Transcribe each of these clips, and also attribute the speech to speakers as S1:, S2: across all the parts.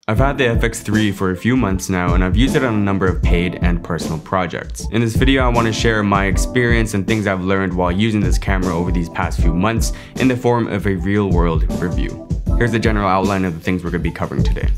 S1: I've had the FX3 for a few months now, and I've used it on a number of paid and personal projects. In this video, I want to share my experience and things I've learned while using this camera over these past few months in the form of a real-world review. Here's the general outline of the things we're going to be covering today.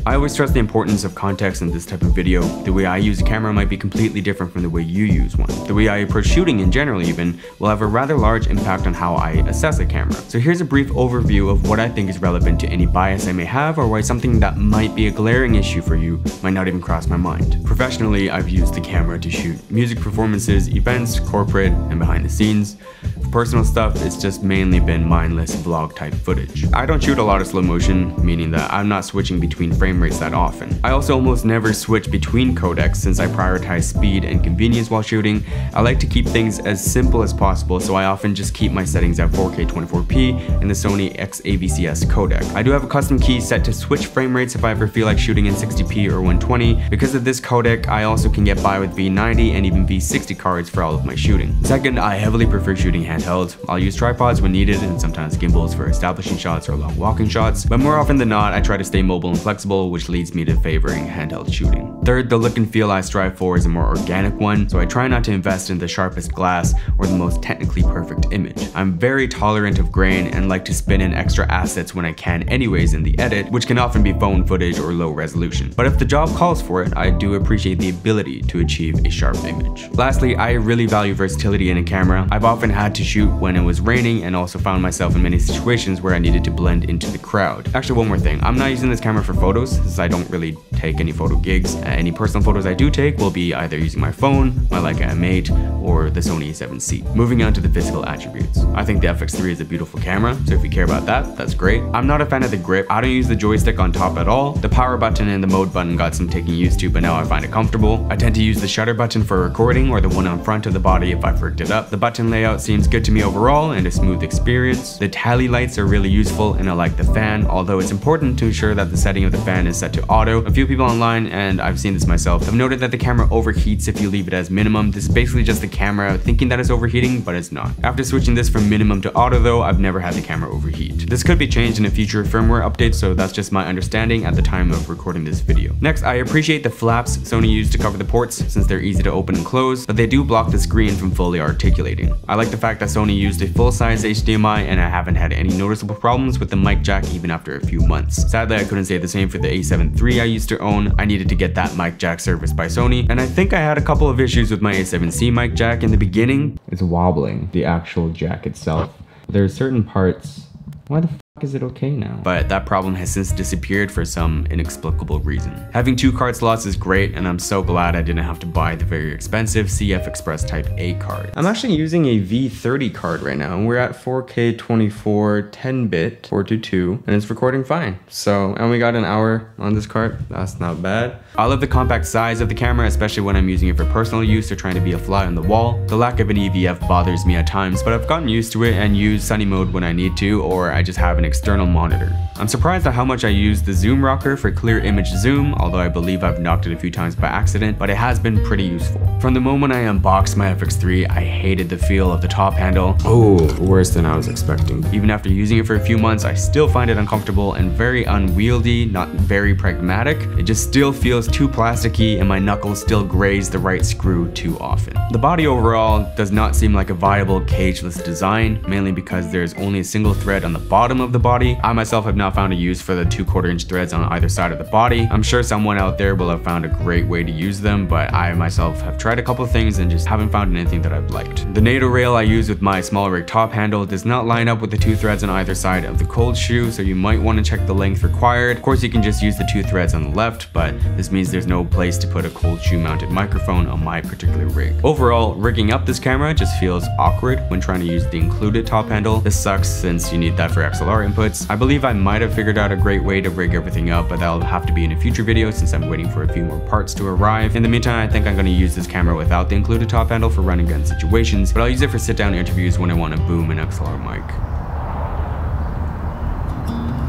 S1: I always stress the importance of context in this type of video. The way I use a camera might be completely different from the way you use one. The way I approach shooting in general even will have a rather large impact on how I assess a camera. So here's a brief overview of what I think is relevant to any bias I may have, or why something that might be a glaring issue for you might not even cross my mind. Professionally, I've used the camera to shoot music performances, events, corporate, and behind the scenes. For personal stuff, it's just mainly been mindless vlog type footage. I don't shoot a lot of slow motion, meaning that I'm not switching between frame rates that often. I also almost never switch between codecs since I prioritize speed and convenience while shooting. I like to keep things as simple as possible, so I often just keep my settings at 4K 24p and the Sony XAVCS codec. I do have a custom key set to switch frame rates if I ever feel like shooting in 60p or 120. Because of this codec, I also can get by with V90 and even V60 cards for all of my shooting. Second, I heavily prefer shooting handheld. I'll use tripods when needed and sometimes gimbals for establishing shots or long walking shots, but more often than not, I try to stay mobile and flexible, which leads me to favoring handheld shooting. Third, the look and feel I strive for is a more organic one, so I try not to invest in the sharpest glass or the most technically perfect image. I'm very tolerant of grain and like to spin in extra assets when I can anyways in the edit, which can often be phone footage or low resolution. But if the job calls for it, I do appreciate the ability to achieve a sharp image. Lastly, I really value versatility in a camera. I've often had to shoot when it was raining and also found myself in many situations where I needed to blend into the crowd. Actually, one more thing, I'm not using this camera for photos since I don't really take any photo gigs. Any personal photos I do take will be either using my phone, my Leica M8, or the Sony A7C. Moving on to the physical attributes. I think the FX3 is a beautiful camera, so if you care about that, that's great. I'm not a fan of the grip. I don't use the joystick on top at all. The power button and the mode button got some taking used to, but now I find it comfortable. I tend to use the shutter button for recording or the one on front of the body if I've rigged it up. The button layout seems good to me overall and a smooth experience. The tally lights are really useful and I like the fan, although it's important to ensure that the setting of the fan is set to auto. A few people online, and I've seen this myself, have noted that the camera overheats if you leave it as minimum. This is basically just the camera thinking that it's overheating, but it's not. After switching this from minimum to auto though, I've never had the camera overheat. This could be changed in a future firmware update, so that's just my understanding at the time of recording this video. Next, I appreciate the flaps Sony used to cover the ports since they're easy to open and close, but they do block the screen from fully articulating. I like the fact that Sony used a full-size HDMI and I haven't had any noticeable problems with the mic jack even after a few months. Sadly, I couldn't say the same for the A7 III I used to own. I needed to get that mic jack serviced by Sony, and I think I had a couple of issues with my A7C mic jack in the beginning. It's wobbling, the actual jack itself. There are certain parts. Why the is it okay now? But that problem has since disappeared for some inexplicable reason. Having 2 card slots is great, and I'm so glad I didn't have to buy the very expensive CF Express Type A card. I'm actually using a V30 card right now, and we're at 4K 24 10-bit 422, and it's recording fine. So I only got an hour on this card. That's not bad. I love the compact size of the camera, especially when I'm using it for personal use or trying to be a fly on the wall. The lack of an EVF bothers me at times, but I've gotten used to it and use sunny mode when I need to, or I just have an external monitor. I'm surprised at how much I use the zoom rocker for clear image zoom, although I believe I've knocked it a few times by accident, but it has been pretty useful. From the moment I unboxed my FX3, I hated the feel of the top handle. Oh, worse than I was expecting. Even after using it for a few months, I still find it uncomfortable and very unwieldy, not very pragmatic. It just still feels too plasticky and my knuckles still graze the right screw too often. The body overall does not seem like a viable cageless design, mainly because there's only a single thread on the bottom of the body. I myself have not found a use for the 2/4 inch threads on either side of the body. I'm sure someone out there will have found a great way to use them, but I myself have tried a couple of things and just haven't found anything that I've liked. The NATO rail I use with my small rig top handle does not line up with the 2 threads on either side of the cold shoe, so you might want to check the length required. Of course, you can just use the 2 threads on the left, but this means there's no place to put a cold shoe mounted microphone on my particular rig. Overall, rigging up this camera just feels awkward when trying to use the included top handle. This sucks since you need that for XLR inputs. I believe I might have figured out a great way to rig everything up, but that'll have to be in a future video since I'm waiting for a few more parts to arrive. In the meantime, I think I'm going to use this camera without the included top handle for run and gun situations, but I'll use it for sit down interviews when I want to boom an XLR mic.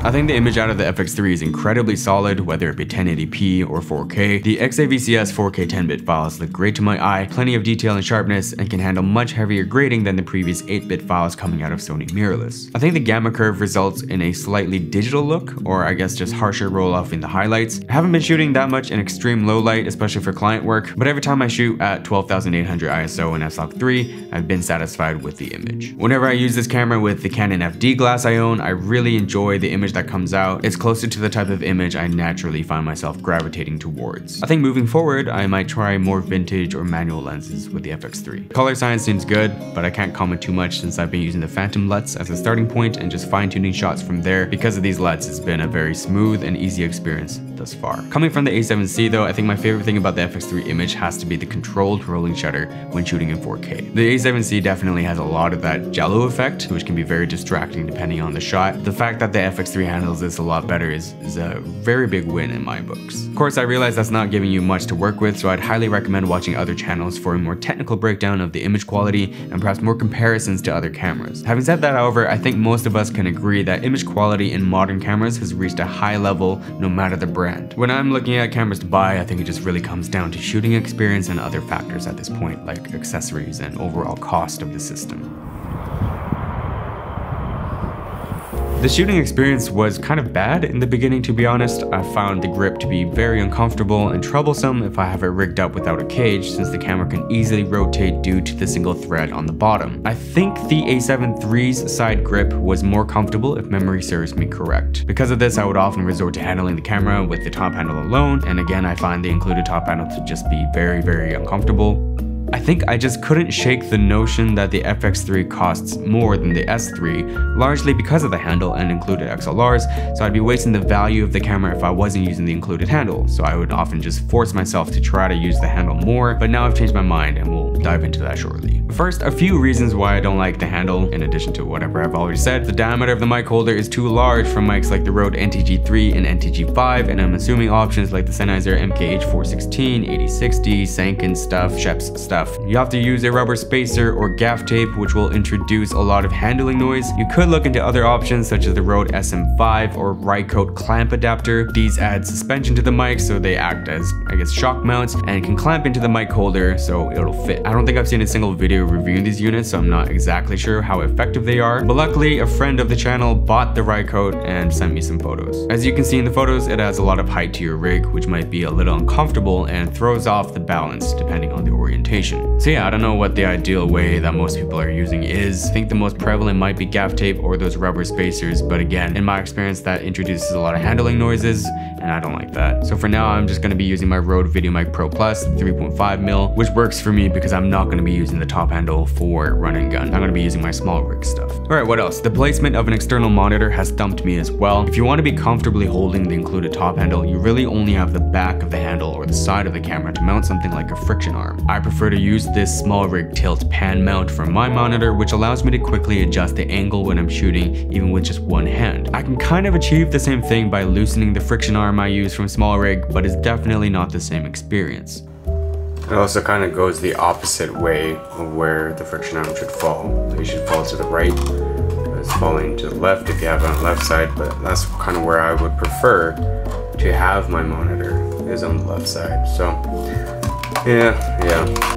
S1: I think the image out of the FX3 is incredibly solid, whether it be 1080p or 4K. The XAVCS 4K 10-bit files look great to my eye, plenty of detail and sharpness, and can handle much heavier grading than the previous 8-bit files coming out of Sony mirrorless. I think the gamma curve results in a slightly digital look, or I guess just harsher roll off in the highlights. I haven't been shooting that much in extreme low light, especially for client work, but every time I shoot at 12,800 ISO and f/3, I've been satisfied with the image. Whenever I use this camera with the Canon FD glass I own, I really enjoy the image that comes out. It's closer to the type of image I naturally find myself gravitating towards. I think moving forward, I might try more vintage or manual lenses with the FX3. Color science seems good, but I can't comment too much since I've been using the Phantom LUTs as a starting point and just fine-tuning shots from there. Because of these LUTs, it's been a very smooth and easy experience thus far. Coming from the A7C though, I think my favorite thing about the FX3 image has to be the controlled rolling shutter when shooting in 4K. The A7C definitely has a lot of that jello effect, which can be very distracting depending on the shot. The fact that the FX3 handles this a lot better is a very big win in my books. Of course, I realize that's not giving you much to work with, so I'd highly recommend watching other channels for a more technical breakdown of the image quality and perhaps more comparisons to other cameras. Having said that, however, I think most of us can agree that image quality in modern cameras has reached a high level no matter the brand. When I'm looking at cameras to buy, I think it just really comes down to shooting experience and other factors at this point, like accessories and overall cost of the system. The shooting experience was kind of bad in the beginning, to be honest. I found the grip to be very uncomfortable and troublesome if I have it rigged up without a cage, since the camera can easily rotate due to the single thread on the bottom. I think the A7 III's side grip was more comfortable if memory serves me correct. Because of this, I would often resort to handling the camera with the top handle alone, and again, I find the included top handle to just be very uncomfortable. I think I just couldn't shake the notion that the FX3 costs more than the S3, largely because of the handle and included XLRs, so I'd be wasting the value of the camera if I wasn't using the included handle, so I would often just force myself to try to use the handle more, but now I've changed my mind and we'll dive into that shortly. First, a few reasons why I don't like the handle, in addition to whatever I've already said. The diameter of the mic holder is too large for mics like the Rode NTG3 and NTG5, and I'm assuming options like the Sennheiser MKH416, 8060, Sanken stuff, Sheps stuff. You have to use a rubber spacer or gaff tape, which will introduce a lot of handling noise. You could look into other options such as the Rode SM5 or Rycote clamp adapter. These add suspension to the mic so they act as, I guess, shock mounts and can clamp into the mic holder so it'll fit. I don't think I've seen a single video reviewing these units, so I'm not exactly sure how effective they are, but luckily a friend of the channel bought the Rycote and sent me some photos. As you can see in the photos, it adds a lot of height to your rig, which might be a little uncomfortable and throws off the balance depending on the orientation. So yeah, I don't know what the ideal way that most people are using is. I think the most prevalent might be gaff tape or those rubber spacers, but again, in my experience, that introduces a lot of handling noises, and I don't like that. So for now, I'm just going to be using my Rode VideoMic Pro Plus 3.5mm, which works for me because I'm not going to be using the top handle for run and gun. I'm going to be using my small rig stuff. Alright, what else? The placement of an external monitor has stumped me as well. If you want to be comfortably holding the included top handle, you really only have the back of the handle or the side of the camera to mount something like a friction arm. I prefer to use this small rig tilt pan mount for my monitor, which allows me to quickly adjust the angle when I'm shooting, even with just one hand. I can kind of achieve the same thing by loosening the friction arm I use from small rig, but it's definitely not the same experience. It also kind of goes the opposite way of where the friction arm should fall. It should fall to the right. It's falling to the left if you have it on the left side, but that's kind of where I would prefer to have my monitor, is on the left side. So yeah.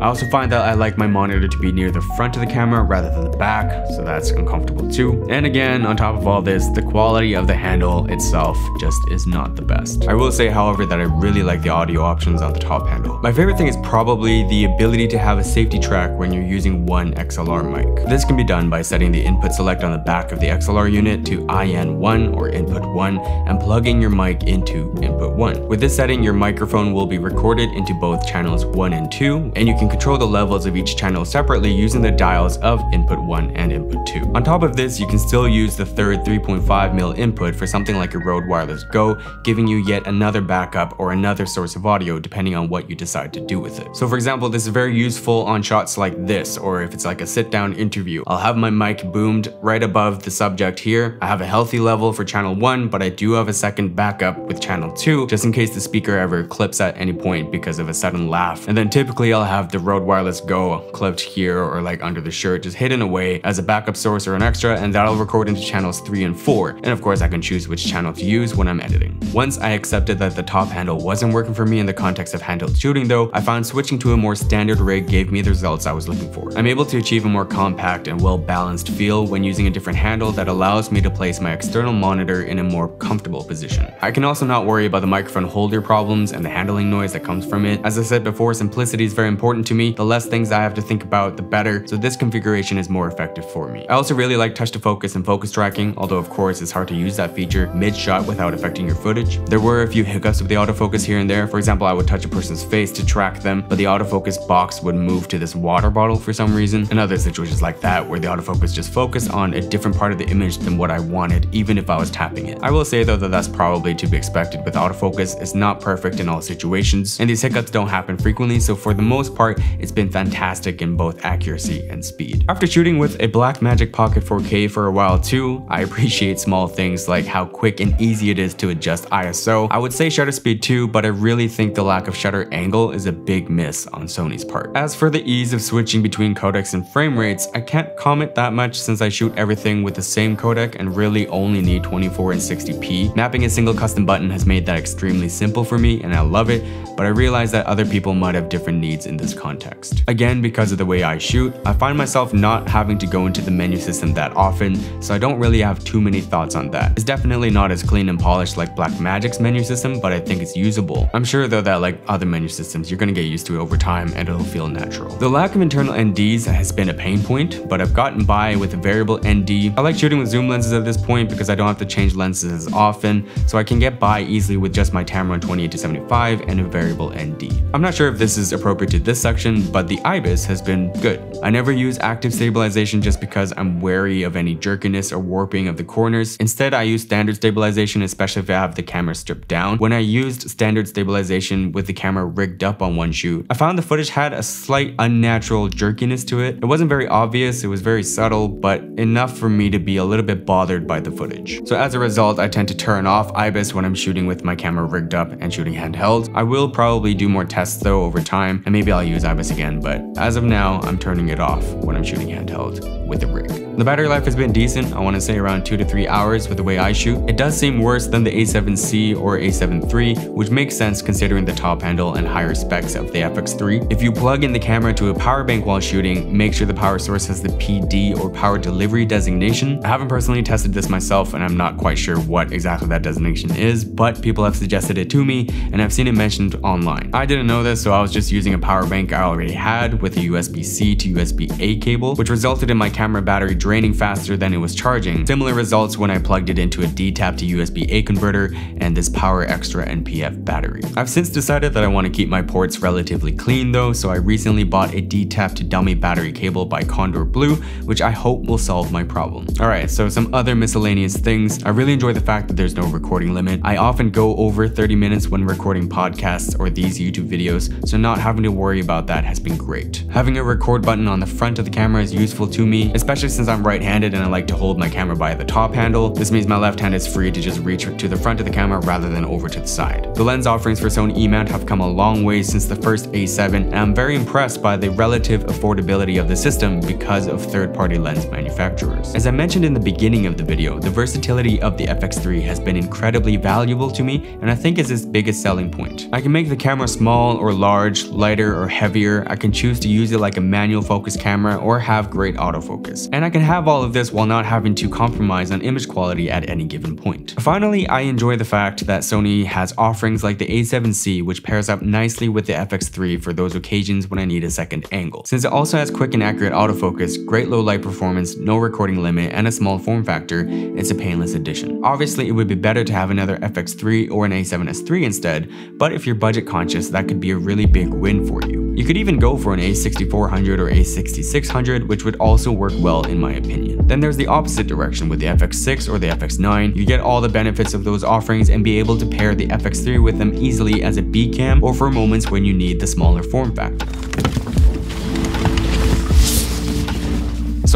S1: I also find that I like my monitor to be near the front of the camera rather than the back, so that's uncomfortable too. And again, on top of all this, the quality of the handle itself just is not the best. I will say, however, that I really like the audio options on the top handle. My favorite thing is probably the ability to have a safety track when you're using one XLR mic. This can be done by setting the input select on the back of the XLR unit to IN1 or input 1 and plugging your mic into input 1. With this setting, your microphone will be recorded into both channels 1 and 2, and you can control the levels of each channel separately using the dials of input 1 and input 2. On top of this, you can still use the third 3.5mm input for something like a Rode Wireless Go, giving you yet another backup or another source of audio depending on what you decide to do with it. So for example, this is very useful on shots like this, or if it's like a sit-down interview. I'll have my mic boomed right above the subject here. I have a healthy level for channel 1, but I do have a second backup with channel 2, just in case the speaker ever clips at any point because of a sudden laugh off. And then typically I'll have the Rode Wireless Go clipped here or like under the shirt, just hidden away as a backup source or an extra, and that'll record into channels 3 and 4. And of course I can choose which channel to use when I'm editing. Once I accepted that the top handle wasn't working for me in the context of handheld shooting though, I found switching to a more standard rig gave me the results I was looking for. I'm able to achieve a more compact and well-balanced feel when using a different handle that allows me to place my external monitor in a more comfortable position. I can also not worry about the microphone holder problems and the handling noise that comes from it. As I said before, simplicity is very important to me. The less things I have to think about, the better, so this configuration is more effective for me. I also really like touch to focus and focus tracking, although of course it's hard to use that feature mid-shot without affecting your footage. There were a few hiccups with the autofocus here and there. For example, I would touch a person's face to track them, but the autofocus box would move to this water bottle for some reason, and other situations like that where the autofocus just focused on a different part of the image than what I wanted, even if I was tapping it. I will say though that that's probably to be expected with autofocus. It's not perfect in all situations, and these hiccups don't happen frequently, so for the most part, it's been fantastic in both accuracy and speed. After shooting with a Blackmagic Pocket 4K for a while too, I appreciate small things like how quick and easy it is to adjust ISO. I would say shutter speed too, but I really think the lack of shutter angle is a big miss on Sony's part. As for the ease of switching between codecs and frame rates, I can't comment that much since I shoot everything with the same codec and really only need 24 and 60p. Mapping a single custom button has made that extremely simple for me and I love it, but I realize that other people might have different needs in this context. Again, because of the way I shoot, I find myself not having to go into the menu system that often, so I don't really have too many thoughts on that. It's definitely not as clean and polished like Blackmagic's menu system, but I think it's usable. I'm sure though that like other menu systems, you're gonna get used to it over time and it'll feel natural. The lack of internal NDs has been a pain point, but I've gotten by with a variable ND. I like shooting with zoom lenses at this point because I don't have to change lenses as often, so I can get by easily with just my Tamron 28-75 and a variable ND. I'm not sure if this is appropriate to this section, but the IBIS has been good. I never use active stabilization just because I'm wary of any jerkiness or warping of the corners. Instead, I use standard stabilization, especially if I have the camera stripped down. When I used standard stabilization with the camera rigged up on one shoot, I found the footage had a slight unnatural jerkiness to it. It wasn't very obvious, it was very subtle, but enough for me to be a little bit bothered by the footage. So as a result, I tend to turn off IBIS when I'm shooting with my camera rigged up and shooting handheld. I will probably do more tests though over time, and maybe I'll use IBIS again, but as of now, I'm turning it off when I'm shooting handheld with the rig. The battery life has been decent. I want to say around 2 to 3 hours with the way I shoot. It does seem worse than the A7C or A7 III, which makes sense considering the top handle and higher specs of the FX3. If you plug in the camera to a power bank while shooting, make sure the power source has the PD or power delivery designation. I haven't personally tested this myself and I'm not quite sure what exactly that designation is, but people have suggested it to me and I've seen it mentioned online. I didn't know this, so I was just using a power bank I already had with a USB-C to USB-A cable, which resulted in my camera battery draining faster than it was charging. Similar results when I plugged it into a D-tap to USB-A converter and this Power Extra NPF battery. I've since decided that I want to keep my ports relatively clean though, so I recently bought a D-tap to dummy battery cable by Condor Blue, which I hope will solve my problem. Alright, so some other miscellaneous things. I really enjoy the fact that there's no recording limit. I often go over 30 minutes when recording podcasts or these YouTube videos, so not having to worry about that has been great. Having a record button on the front of the camera is useful to me, especially since I'm right-handed and I like to hold my camera by the top handle. This means my left hand is free to just reach to the front of the camera rather than over to the side. The lens offerings for Sony E-mount have come a long way since the first A7, and I'm very impressed by the relative affordability of the system because of third-party lens manufacturers. As I mentioned in the beginning of the video, the versatility of the FX3 has been incredibly valuable to me, and I think is its biggest selling point. I can make the camera small or large, lighter or heavier. I can choose to use it like a manual focus camera or have great autofocus. And I can have all of this while not having to compromise on image quality at any given point. Finally, I enjoy the fact that Sony has offerings like the A7C, which pairs up nicely with the FX3 for those occasions when I need a second angle. Since it also has quick and accurate autofocus, great low light performance, no recording limit, and a small form factor, it's a painless addition. Obviously, it would be better to have another FX3 or an A7S III instead, but if you're budget conscious, that could be a really big win for you. You could even go for an A6400 or A6600, which would also work well in my opinion. Then there's the opposite direction with the FX6 or the FX9. You get all the benefits of those offerings and be able to pair the FX3 with them easily as a B cam or for moments when you need the smaller form factor.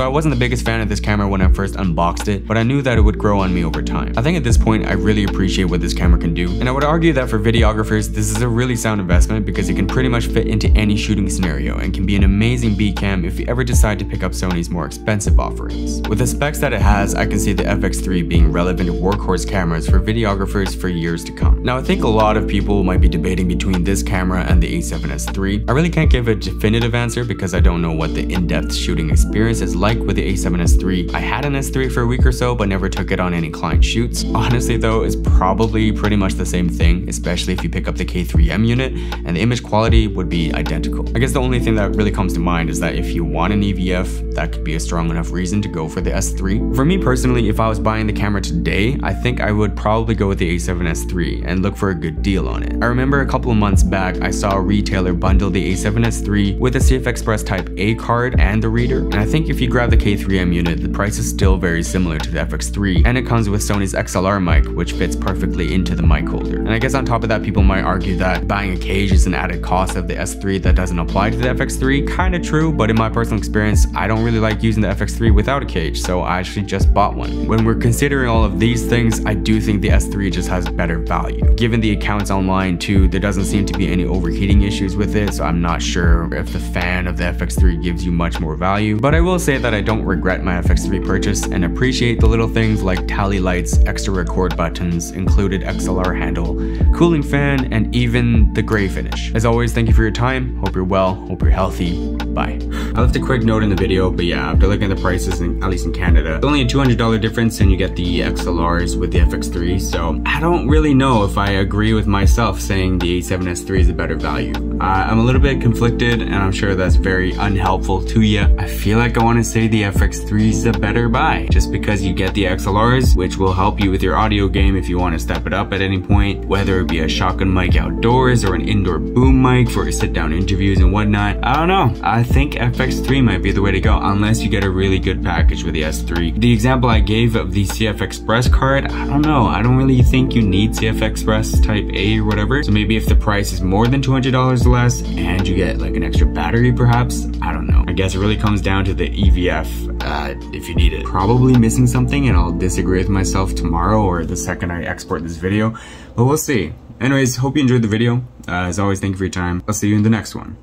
S1: so I wasn't the biggest fan of this camera when I first unboxed it, but I knew that it would grow on me over time. I think at this point, I really appreciate what this camera can do, and I would argue that for videographers, this is a really sound investment because it can pretty much fit into any shooting scenario and can be an amazing B cam if you ever decide to pick up Sony's more expensive offerings. With the specs that it has, I can see the FX3 being relevant workhorse cameras for videographers for years to come. Now, I think a lot of people might be debating between this camera and the A7S III. I really can't give a definitive answer because I don't know what the in-depth shooting experience is like with the A7S III. I had an S3 for a week or so, but never took it on any client shoots. Honestly though, it's probably pretty much the same thing, especially if you pick up the K3M unit, and the image quality would be identical. I guess the only thing that really comes to mind is that if you want an EVF, that could be a strong enough reason to go for the S3. For me personally, if I was buying the camera today, I think I would probably go with the A7S III and look for a good deal on it. I remember a couple of months back, I saw a retailer bundle the A7S III with a CF Express Type A card and the reader, and I think if you grab the K3M unit, the price is still very similar to the FX3, and it comes with Sony's XLR mic, which fits perfectly into the mic holder. And I guess on top of that, people might argue that buying a cage is an added cost of the S3 that doesn't apply to the FX3. Kinda true, but in my personal experience, I don't really like using the FX3 without a cage, so I actually just bought one. When we're considering all of these things, I do think the S3 just has better value. Given the accounts online too, there doesn't seem to be any overheating issues with it, so I'm not sure if the fan of the FX3 gives you much more value, but I will say that I don't regret my FX3 purchase and appreciate the little things like tally lights, extra record buttons, included XLR handle, cooling fan, and even the gray finish. As always, thank you for your time. Hope you're well, hope you're healthy. Bye. I left a quick note in the video, but yeah, after looking at the prices, at least in Canada, it's only a $200 difference and you get the XLRs with the FX3, so I don't really know if I agree with myself saying the A7S III is a better value. I'm a little bit conflicted, and I'm sure that's very unhelpful to you. I feel like I want to say the FX3 is a better buy, just because you get the XLRs, which will help you with your audio game if you want to step it up at any point, whether it be a shotgun mic outdoors or an indoor boom mic for sit-down interviews and whatnot. I don't know. I think FX3 might be the way to go, unless you get a really good package with the S3. The example I gave of the CF Express card, I don't know. I don't really think you need CF Express Type A or whatever. So maybe if the price is more than $200 less and you get like an extra battery perhaps, I don't know. I guess it really comes down to the EVF if you need it. Probably missing something, and I'll disagree with myself tomorrow or the second I export this video, but we'll see. Anyways, hope you enjoyed the video. As always, thank you for your time. I'll see you in the next one.